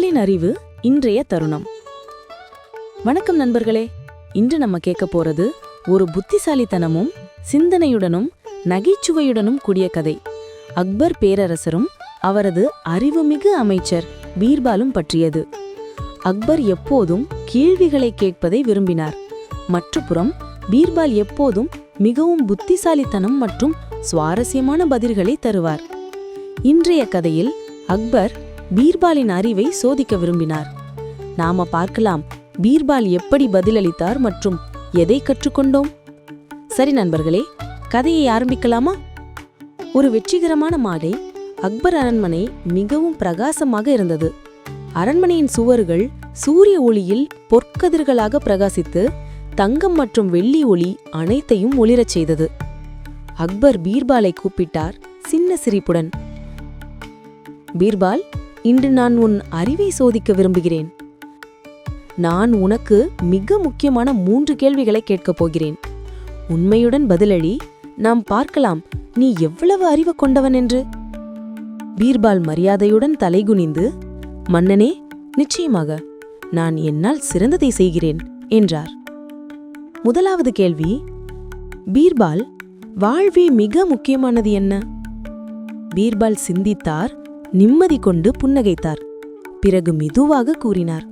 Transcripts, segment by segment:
பீர்பாலின் அறிவு இன்றைய தருணம். வணக்கம் நண்பர்களே. இன்று நம்ம கேட்க போறது ஒரு புத்திசாலித்தனமும் சிந்தனையுடனும் நகைச்சுவையுடனும் கூடிய கதை. அக்பர் பேரரசரும் அவரது அறிவுமிகு அமைச்சர் பீர்பாலும் பற்றியது. அக்பர் எப்போதும் கேள்விகளை கேட்பதை விரும்பினார். மற்றபுறம் பீர்பால் எப்போதும் மிகவும் புத்திசாலித்தனம் மற்றும் சுவாரஸ்யமான பதில்களை தருவார். இன்றைய கதையில் அக்பர் பீர்பாலின் அறிவை சோதிக்க விரும்பினார். நாம பார்க்கலாம் பீர்பால் எப்படி பதிலளித்தார் மற்றும் எதை கற்றுக்கொண்டோம். சரி நண்பர்களே, கதையை ஆரம்பிக்கலாமா? ஒரு வெற்றிகரமான மாலை அக்பர் அரண்மனை மிகவும் பிரகாசமாக இருந்தது. அரண்மனையின் சுவர்கள் சூரிய ஒளியில் பொற்கதிர்களாக பிரகாசித்து தங்கம் மற்றும் வெள்ளி ஒளி அனைத்தையும் ஒளிரச் செய்தது. அக்பர் பீர்பாலை கூப்பிட்டார் சின்ன சிரிப்புடன். பீர்பால், இன்று நான் உன் அறிவை சோதிக்க விரும்புகிறேன். நான் உனக்கு மிக முக்கியமான 3 கேள்விகளை கேட்கப் போகிறேன். உண்மையுடன் பதிலளி. நாம் பார்க்கலாம் நீ எவ்வளவு அறிவு கொண்டவன் என்று. பீர்பால் மரியாதையுடன் தலைகுனிந்து, மன்னனே, நிச்சயமாக நான் என்னால் சிறந்ததை செய்கிறேன் என்றார். முதலாவது கேள்வி, பீர்பால், வாழ்வே மிக முக்கியமானது என்ன? பீர்பால் சிந்தித்தார், நிம்மதி கொண்டு புன்னகைத்தார். பிறகு மெதுவாக கூறினார்,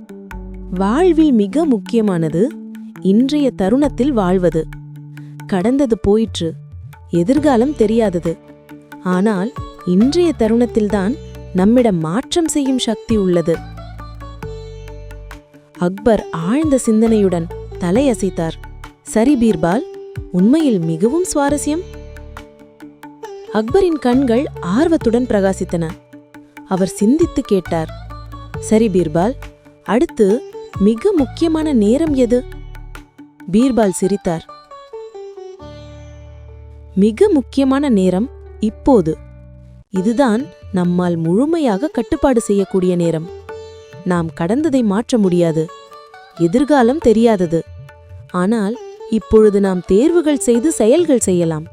வாழ்வில் மிக முக்கியமானது இன்றைய தருணத்தில் வாழ்வது. கடந்தது போயிற்று, எதிர்காலம் தெரியாதது. ஆனால் இன்றைய தருணத்தில்தான் நம்மிடம் மாற்றம் செய்யும் சக்தி உள்ளது. அக்பர் ஆழ்ந்த சிந்தனையுடன் தலையசைத்தார். சரி பீர்பால், உண்மையில் மிகவும் சுவாரஸ்யம். அக்பரின் கண்கள் ஆர்வத்துடன் பிரகாசித்தன. அவர் சிந்தித்து கேட்டார், சரி பீர்பால், அடுத்து மிக முக்கியமான நேரம் எது? பீர்பால் சிரித்தார். மிக முக்கியமான நேரம் இப்போது. இதுதான் நம்மால் முழுமையாக கட்டுப்பாடு செய்யக்கூடிய நேரம். நாம் கடந்ததை மாற்ற முடியாது, எதிர்காலம் தெரியாதது. ஆனால் இப்பொழுது நாம் தேர்வுகள் செய்து செயல்கள் செய்யலாம்.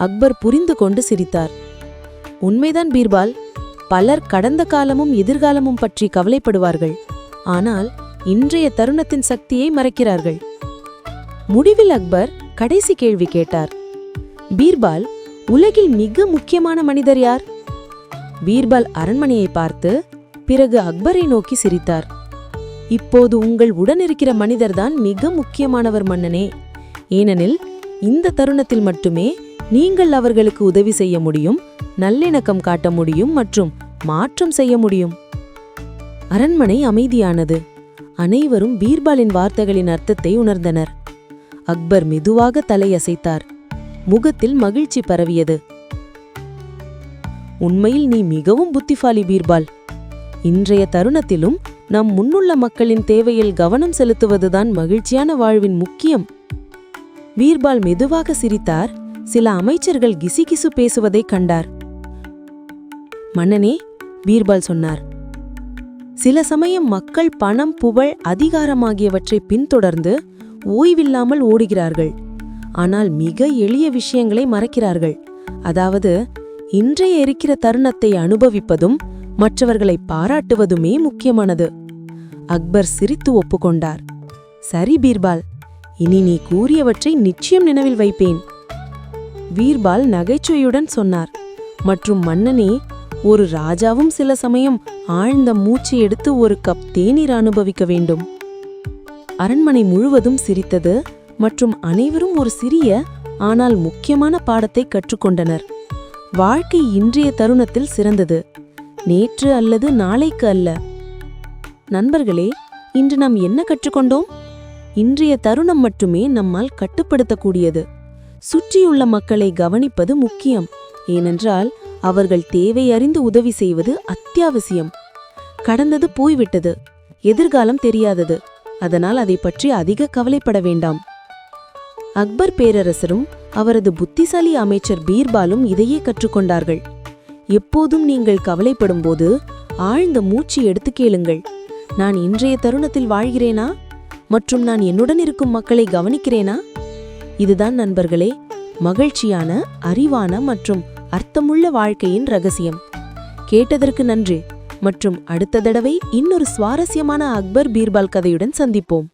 அக்பர் புரிந்து கொண்டு சிரித்தார். உண்மைதான் பீர்பால், பலர் கடந்த காலமும் எதிர்காலமும் பற்றி கவலைப்படுவார்கள். ஆனால் இன்றைய தருணத்தின் சக்தியை மறைக்கிறார்கள். முடிவில் அக்பர் கடைசி கேள்வி கேட்டார். பீர்பால், உலகில் மிக முக்கியமான மனிதர் யார்? பீர்பால் அரண்மனையை பார்த்து பிறகு அக்பரை நோக்கி சிரித்தார். இப்போது உங்கள் உடனிருக்கிற மனிதர்தான் மிக முக்கியமானவர் மன்னனே. ஏனெனில் இந்த தருணத்தில் மட்டுமே நீங்கள் அவர்களுக்கு உதவி செய்ய முடியும், நல்லிணக்கம் காட்ட முடியும் மற்றும் மாற்றம் செய்ய முடியும். அரண்மனை அமைதியானது. அனைவரும் பீர்பாலின் வார்த்தைகளின் அர்த்தத்தை உணர்ந்தனர். அக்பர் மெதுவாக தலையசைத்தார். முகத்தில் மகிழ்ச்சி பரவியது. உண்மையில் நீ மிகவும் புத்திசாலி பீர்பால். இன்றைய தருணத்திலும் நம் முன்னுள்ள மக்களின் தேவையில் கவனம் செலுத்துவதுதான் மகிழ்ச்சியான வாழ்வின் முக்கியம். பீர்பால் மெதுவாக சிரித்தார். சில அமைச்சர்கள் கிசுகிசு பேசுவதை கண்டார். மன்னனே, பீர்பால் சொன்னார், சில சமயம் மக்கள் பணம், புகழ், அதிகாரம் ஆகியவற்றை பின்தொடர்ந்து ஓய்வில்லாமல் ஓடுகிறார்கள். ஆனால் மிக எளிய விஷயங்களை மறக்கிறார்கள். அதாவது, இன்றைய இருக்கிற தருணத்தை அனுபவிப்பதும் மற்றவர்களை பாராட்டுவதுமே முக்கியமானது. அக்பர் சிரித்து ஒப்புக்கொண்டார். சரி பீர்பால், இனி நீ கூறியவற்றை நிச்சயம் நினைவில் வைப்பேன். பீர்பால் நகைச்சுவையுடன் சொன்னார், மற்றும் மன்னனே, ஒரு ராஜாவும் சில சமயம் ஆழ்ந்த மூச்சு எடுத்து ஒரு கப் தேநீர் அனுபவிக்க வேண்டும். அரண்மனை முழுவதும் சிரித்தது மற்றும் அனைவரும் ஒரு சிறிய ஆனால் முக்கியமான பாடத்தை கற்றுக்கொண்டனர். வாழ்க்கை இன்றைய தருணத்தில் சிறந்தது, நேற்று அல்லது நாளைக்கு அல்ல. நண்பர்களே, இன்று நாம் என்ன கற்றுக்கொண்டோம்? இன்றைய தருணம் மட்டுமே நம்மால் கட்டுப்படுத்தக்கூடியது. சுற்றியுள்ள மக்களை கவனிப்பது முக்கியம். ஏனென்றால் அவர்கள் தேவை அறிந்து உதவி செய்வது அத்தியாவசியம். கடந்தது போய்விட்டது, எதிர்காலம் தெரியாதது. அதனால் அதை பற்றி அதிக கவலைப்பட வேண்டாம். அக்பர் பேரரசரும் அவரது புத்திசாலி அமைச்சர் பீர்பாலும் இதையே கற்றுக்கொண்டார்கள். எப்போதும் நீங்கள் கவலைப்படும் போது ஆழ்ந்த மூச்சு எடுத்து கேளுங்கள். நான் இன்றைய தருணத்தில் வாழ்கிறேனா மற்றும் நான் என்னுடன் இருக்கும் மக்களை கவனிக்கிறேனா? இதுதான் நண்பர்களே மகிழ்ச்சியான, அறிவான மற்றும் அர்த்தமுள்ள வாழ்க்கையின் ரகசியம். கேட்டதற்கு நன்றி. மற்றும் அடுத்த தடவை இன்னொரு சுவாரஸ்யமான அக்பர் பீர்பால் கதையுடன் சந்திப்போம்.